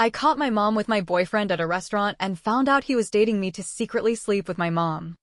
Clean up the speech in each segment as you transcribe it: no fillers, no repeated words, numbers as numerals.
I caught my mom with my boyfriend at a restaurant and found out he was dating me to secretly sleep with my mom.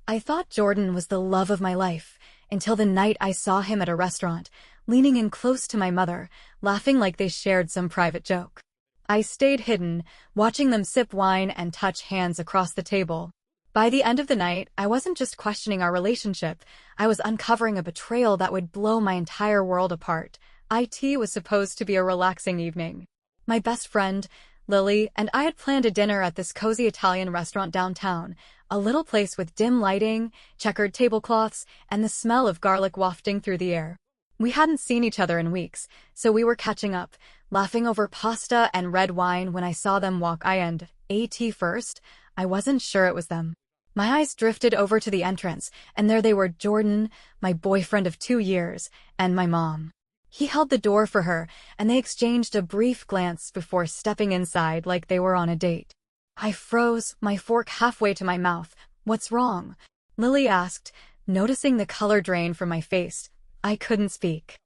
I thought Jordan was the love of my life, until the night I saw him at a restaurant, leaning in close to my mother, laughing like they shared some private joke. I stayed hidden, watching them sip wine and touch hands across the table. By the end of the night, I wasn't just questioning our relationship, I was uncovering a betrayal that would blow my entire world apart. It was supposed to be a relaxing evening. My best friend, Lily, and I had planned a dinner at this cozy Italian restaurant downtown, a little place with dim lighting, checkered tablecloths, and the smell of garlic wafting through the air. We hadn't seen each other in weeks, so we were catching up, laughing over pasta and red wine when I saw them walk in. At first, I wasn't sure it was them. My eyes drifted over to the entrance, and there they were, Jordan, my boyfriend of 2 years, and my mom. He held the door for her, and they exchanged a brief glance before stepping inside like they were on a date. I froze, my fork halfway to my mouth. "What's wrong?" Lily asked, noticing the color drain from my face. I couldn't speak.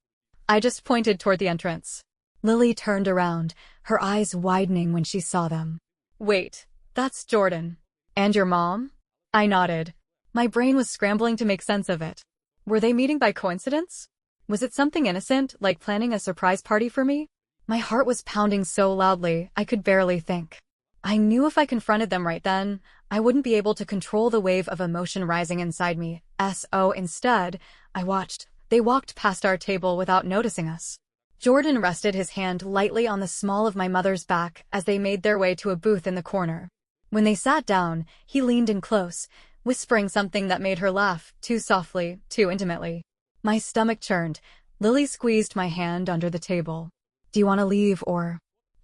I just pointed toward the entrance. Lily turned around, her eyes widening when she saw them. "Wait, that's Jordan. And your mom?" I nodded. My brain was scrambling to make sense of it. Were they meeting by coincidence? Was it something innocent, like planning a surprise party for me? My heart was pounding so loudly, I could barely think. I knew if I confronted them right then, I wouldn't be able to control the wave of emotion rising inside me. Instead, I watched. They walked past our table without noticing us. Jordan rested his hand lightly on the small of my mother's back as they made their way to a booth in the corner. When they sat down, he leaned in close, whispering something that made her laugh, too softly, too intimately. My stomach churned. Lily squeezed my hand under the table. "Do you want to leave or—"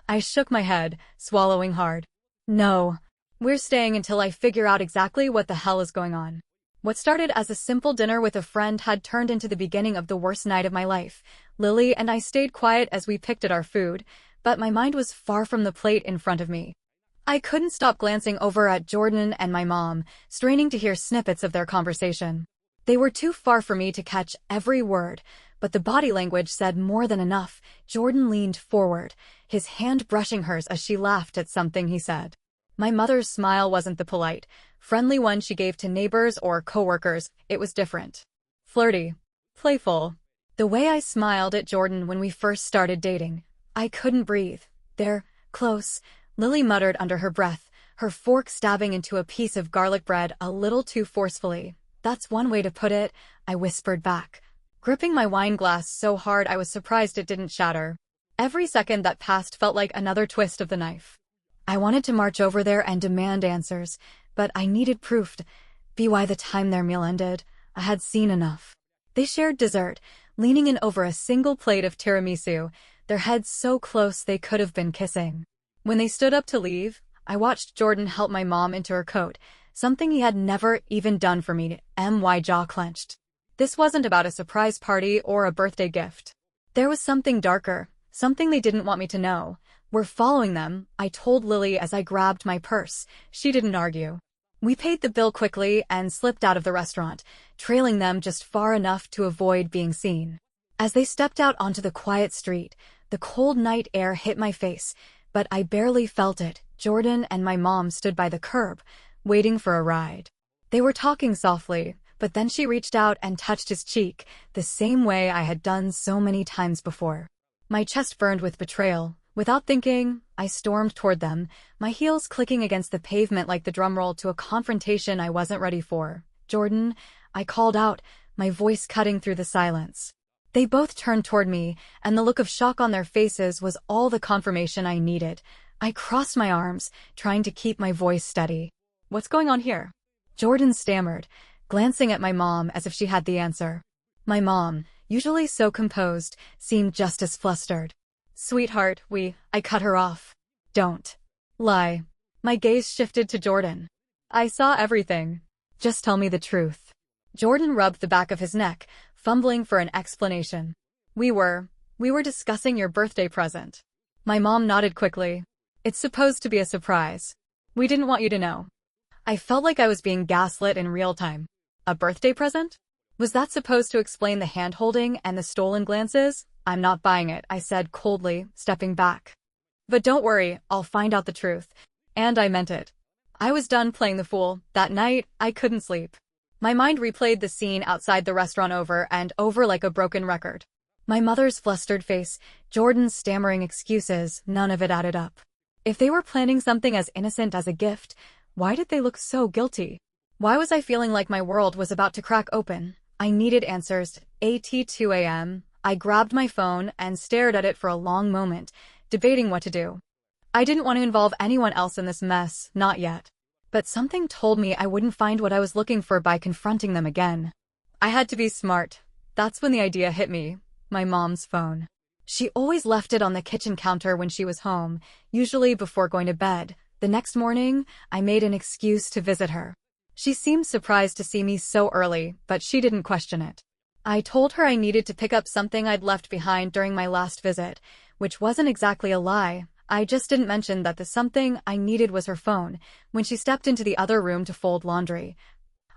I shook my head, swallowing hard. "No. We're staying until I figure out exactly what the hell is going on." What started as a simple dinner with a friend had turned into the beginning of the worst night of my life. Lily and I stayed quiet as we picked at our food, but my mind was far from the plate in front of me. I couldn't stop glancing over at Jordan and my mom, straining to hear snippets of their conversation. They were too far for me to catch every word, but the body language said more than enough. Jordan leaned forward, his hand brushing hers as she laughed at something he said. My mother's smile wasn't the polite, friendly one she gave to neighbors or coworkers. It was different. Flirty. Playful. The way I smiled at Jordan when we first started dating. I couldn't breathe. "They're close," Lily muttered under her breath, her fork stabbing into a piece of garlic bread a little too forcefully. "That's one way to put it," I whispered back, gripping my wine glass so hard I was surprised it didn't shatter. Every second that passed felt like another twist of the knife. I wanted to march over there and demand answers, but I needed proof. By the time their meal ended, I had seen enough. They shared dessert, leaning in over a single plate of tiramisu, their heads so close they could have been kissing. When they stood up to leave, I watched Jordan help my mom into her coat, something he had never even done for me. My jaw clenched. This wasn't about a surprise party or a birthday gift. There was something darker, something they didn't want me to know. "We're following them," I told Lily as I grabbed my purse. She didn't argue. We paid the bill quickly and slipped out of the restaurant, trailing them just far enough to avoid being seen. As they stepped out onto the quiet street, the cold night air hit my face, but I barely felt it. Jordan and my mom stood by the curb, waiting for a ride. They were talking softly, but then she reached out and touched his cheek, the same way I had done so many times before. My chest burned with betrayal. Without thinking, I stormed toward them, my heels clicking against the pavement like the drumroll to a confrontation I wasn't ready for. "Jordan," I called out, my voice cutting through the silence. They both turned toward me, and the look of shock on their faces was all the confirmation I needed. I crossed my arms, trying to keep my voice steady. "What's going on here?" Jordan stammered, glancing at my mom as if she had the answer. My mom, usually so composed, seemed just as flustered. "Sweetheart, I cut her off." "Don't lie." My gaze shifted to Jordan. "I saw everything. Just tell me the truth." Jordan rubbed the back of his neck, fumbling for an explanation. We were discussing your birthday present." My mom nodded quickly. "It's supposed to be a surprise. We didn't want you to know." I felt like I was being gaslit in real time. A birthday present? Was that supposed to explain the hand-holding and the stolen glances? "I'm not buying it," I said coldly, stepping back. But don't worry, I'll find out the truth. And I meant it. I was done playing the fool. That night, I couldn't sleep. My mind replayed the scene outside the restaurant over and over like a broken record. My mother's flustered face, Jordan's stammering excuses, none of it added up. If they were planning something as innocent as a gift, why did they look so guilty? Why was I feeling like my world was about to crack open? I needed answers. At 2 a.m., I grabbed my phone and stared at it for a long moment, debating what to do. I didn't want to involve anyone else in this mess, not yet. But something told me I wouldn't find what I was looking for by confronting them again. I had to be smart. That's when the idea hit me. My mom's phone. She always left it on the kitchen counter when she was home, usually before going to bed. The next morning, I made an excuse to visit her. She seemed surprised to see me so early, but she didn't question it. I told her I needed to pick up something I'd left behind during my last visit, which wasn't exactly a lie. I just didn't mention that the something I needed was her phone when she stepped into the other room to fold laundry.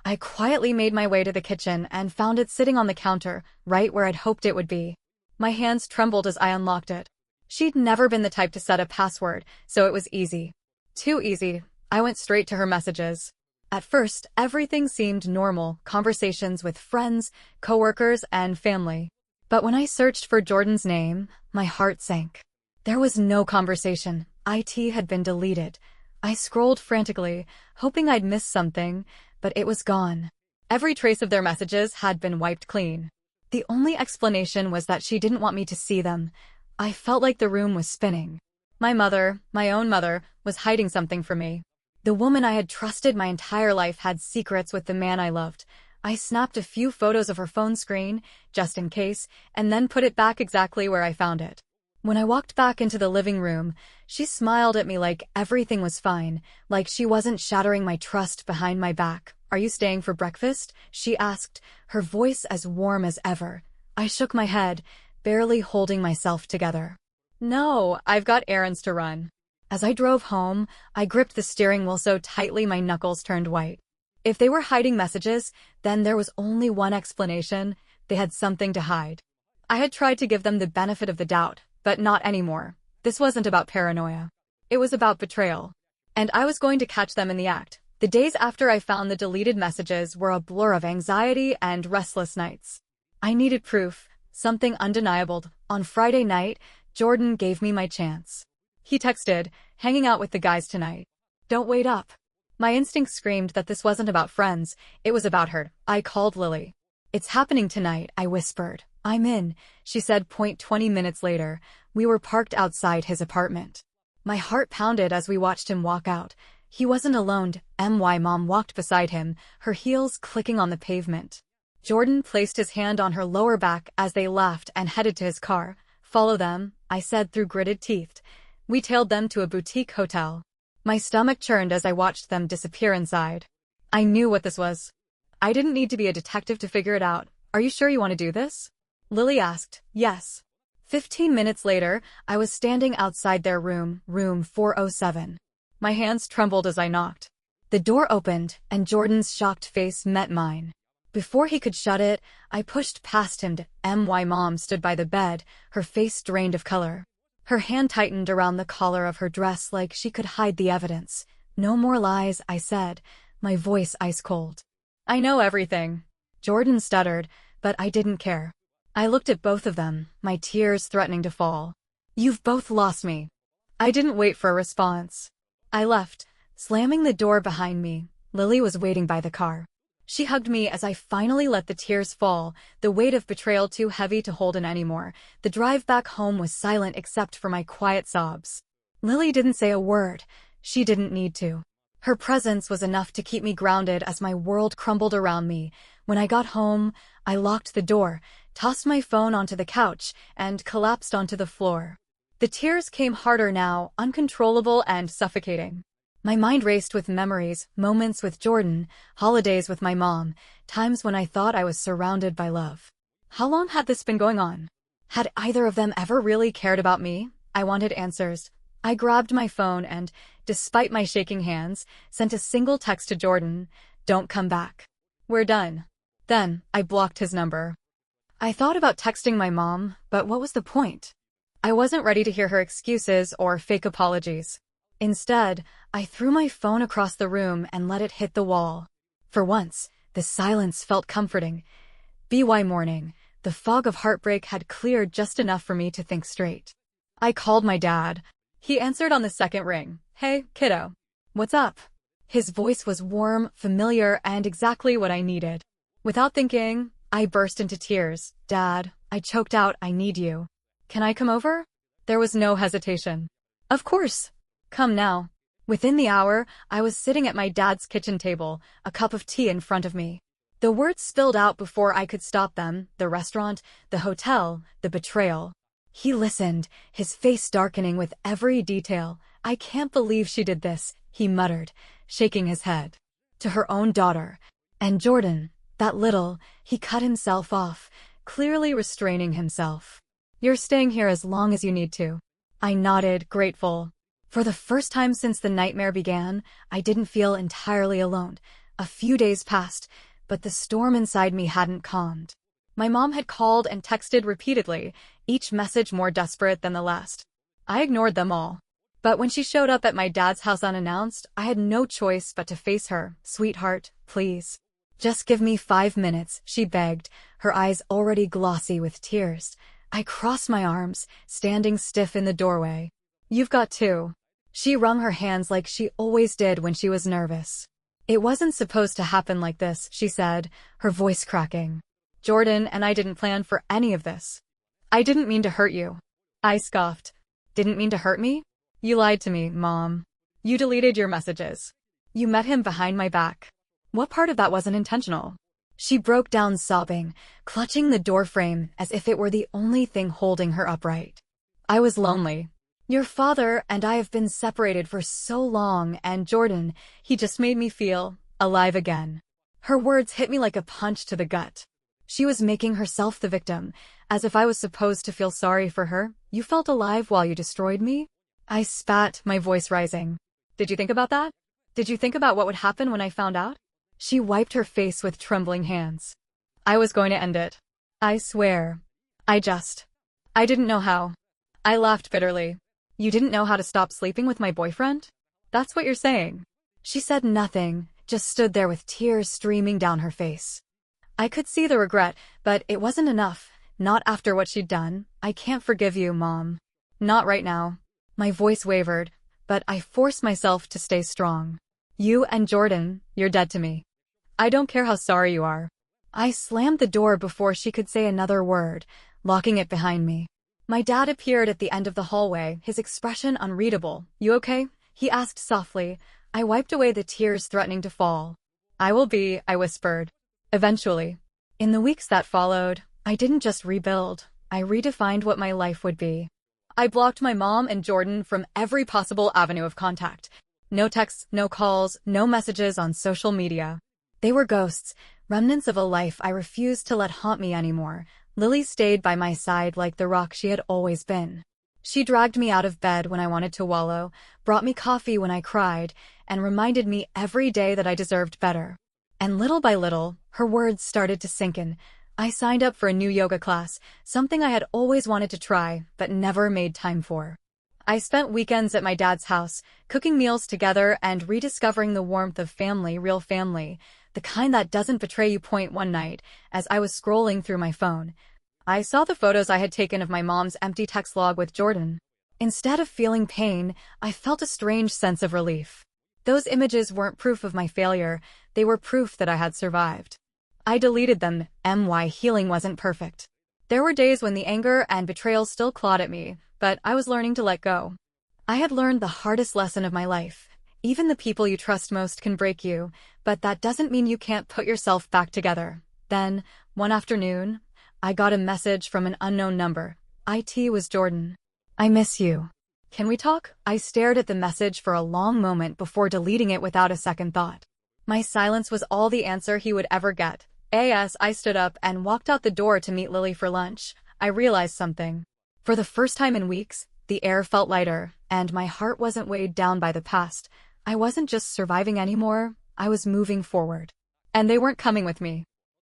I quietly made my way to the kitchen and found it sitting on the counter, right where I'd hoped it would be. My hands trembled as I unlocked it. She'd never been the type to set a password, so it was easy. Too easy. I went straight to her messages. At first, everything seemed normal, conversations with friends, coworkers, and family. But when I searched for Jordan's name, my heart sank. There was no conversation. IT had been deleted. I scrolled frantically, hoping I'd missed something, but it was gone. Every trace of their messages had been wiped clean. The only explanation was that she didn't want me to see them. I felt like the room was spinning. My mother, my own mother, was hiding something from me. The woman I had trusted my entire life had secrets with the man I loved. I snapped a few photos of her phone screen, just in case, and then put it back exactly where I found it. When I walked back into the living room, she smiled at me like everything was fine, like she wasn't shattering my trust behind my back. "Are you staying for breakfast?" she asked, her voice as warm as ever. I shook my head, barely holding myself together. "No, I've got errands to run." As I drove home, I gripped the steering wheel so tightly my knuckles turned white. If they were hiding messages, then there was only one explanation: they had something to hide. I had tried to give them the benefit of the doubt, but not anymore. This wasn't about paranoia. It was about betrayal. And I was going to catch them in the act. The days after I found the deleted messages were a blur of anxiety and restless nights. I needed proof, something undeniable. On Friday night, Jordan gave me my chance. He texted, "Hanging out with the guys tonight. Don't wait up." My instinct screamed that this wasn't about friends, it was about her. I called Lily. "It's happening tonight," I whispered. "I'm in," she said. 20 minutes later, we were parked outside his apartment. My heart pounded as we watched him walk out. He wasn't alone. My mom walked beside him, her heels clicking on the pavement. Jordan placed his hand on her lower back as they laughed and headed to his car. "Follow them," I said through gritted teeth. We tailed them to a boutique hotel. My stomach churned as I watched them disappear inside. I knew what this was. I didn't need to be a detective to figure it out. "Are you sure you want to do this?" Lily asked. "Yes." 15 minutes later, I was standing outside their room 407. My hands trembled as I knocked. The door opened, and Jordan's shocked face met mine. Before he could shut it, I pushed past him. My mom stood by the bed, her face drained of color. Her hand tightened around the collar of her dress like she could hide the evidence. "No more lies," I said, my voice ice cold. "I know everything." Jordan stuttered, but I didn't care. I looked at both of them, my tears threatening to fall. "You've both lost me." I didn't wait for a response. I left, slamming the door behind me. Lily was waiting by the car. She hugged me as I finally let the tears fall, the weight of betrayal too heavy to hold in anymore. The drive back home was silent except for my quiet sobs. Lily didn't say a word. She didn't need to. Her presence was enough to keep me grounded as my world crumbled around me. When I got home, I locked the door, tossed my phone onto the couch, and collapsed onto the floor. The tears came harder now, uncontrollable and suffocating. My mind raced with memories, moments with Jordan, holidays with my mom, times when I thought I was surrounded by love. How long had this been going on? Had either of them ever really cared about me? I wanted answers. I grabbed my phone and, despite my shaking hands, sent a single text to Jordan: "Don't come back. We're done." Then, I blocked his number. I thought about texting my mom, but what was the point? I wasn't ready to hear her excuses or fake apologies. Instead, I threw my phone across the room and let it hit the wall. For once, the silence felt comforting. BY morning, the fog of heartbreak had cleared just enough for me to think straight. I called my dad. He answered on the second ring. "Hey, kiddo. What's up?" His voice was warm, familiar, and exactly what I needed. Without thinking, I burst into tears. "Dad," I choked out, "I need you. Can I come over?" There was no hesitation. "Of course. Come now." Within the hour, I was sitting at my dad's kitchen table, a cup of tea in front of me. The words spilled out before I could stop them: the restaurant, the hotel, the betrayal. He listened, his face darkening with every detail. "I can't believe she did this," he muttered, shaking his head. "To her own daughter. And Jordan, that little," he cut himself off, clearly restraining himself. "You're staying here as long as you need to." I nodded, grateful. For the first time since the nightmare began, I didn't feel entirely alone. A few days passed, but the storm inside me hadn't calmed. My mom had called and texted repeatedly, each message more desperate than the last. I ignored them all. But when she showed up at my dad's house unannounced, I had no choice but to face her. "Sweetheart, please. Just give me 5 minutes," she begged, her eyes already glossy with tears. I crossed my arms, standing stiff in the doorway. "You've got to." She wrung her hands like she always did when she was nervous. "It wasn't supposed to happen like this," she said, her voice cracking. "Jordan and I didn't plan for any of this." "I didn't mean to hurt you." I scoffed. "Didn't mean to hurt me? You lied to me, Mom. You deleted your messages. You met him behind my back. What part of that wasn't intentional?" She broke down sobbing, clutching the doorframe as if it were the only thing holding her upright. "I was lonely. Your father and I have been separated for so long, and Jordan, he just made me feel alive again." Her words hit me like a punch to the gut. She was making herself the victim, as if I was supposed to feel sorry for her. "You felt alive while you destroyed me?" I spat, my voice rising. "Did you think about that? Did you think about what would happen when I found out?" She wiped her face with trembling hands. "I was going to end it. I swear. I didn't know how." I laughed bitterly. "You didn't know how to stop sleeping with my boyfriend? That's what you're saying?" She said nothing, just stood there with tears streaming down her face. I could see the regret, but it wasn't enough. Not after what she'd done. "I can't forgive you, Mom. Not right now." My voice wavered, but I forced myself to stay strong. "You and Jordan, you're dead to me. I don't care how sorry you are." I slammed the door before she could say another word, locking it behind me. My dad appeared at the end of the hallway, his expression unreadable. "You okay?" he asked softly. I wiped away the tears threatening to fall. "I will be," I whispered. "Eventually." In the weeks that followed, I didn't just rebuild, I redefined what my life would be. I blocked my mom and Jordan from every possible avenue of contact. No texts, no calls, no messages on social media. They were ghosts, remnants of a life I refused to let haunt me anymore. Lily stayed by my side like the rock she had always been. She dragged me out of bed when I wanted to wallow, brought me coffee when I cried, and reminded me every day that I deserved better. And little by little, her words started to sink in. I signed up for a new yoga class, something I had always wanted to try, but never made time for. I spent weekends at my dad's house, cooking meals together and rediscovering the warmth of family, real family, the kind that doesn't betray you. One night, as I was scrolling through my phone, I saw the photos I had taken of my mom's empty text log with Jordan. Instead of feeling pain, I felt a strange sense of relief. Those images weren't proof of my failure, they were proof that I had survived. I deleted them. Healing wasn't perfect. There were days when the anger and betrayal still clawed at me, but I was learning to let go. I had learned the hardest lesson of my life. Even the people you trust most can break you, but that doesn't mean you can't put yourself back together. Then, one afternoon, I got a message from an unknown number. It was Jordan. "I miss you. Can we talk?" I stared at the message for a long moment before deleting it without a second thought. My silence was all the answer he would ever get. I stood up and walked out the door to meet Lily for lunch. I realized something. For the first time in weeks, the air felt lighter, and my heart wasn't weighed down by the past. I wasn't just surviving anymore, I was moving forward. And they weren't coming with me.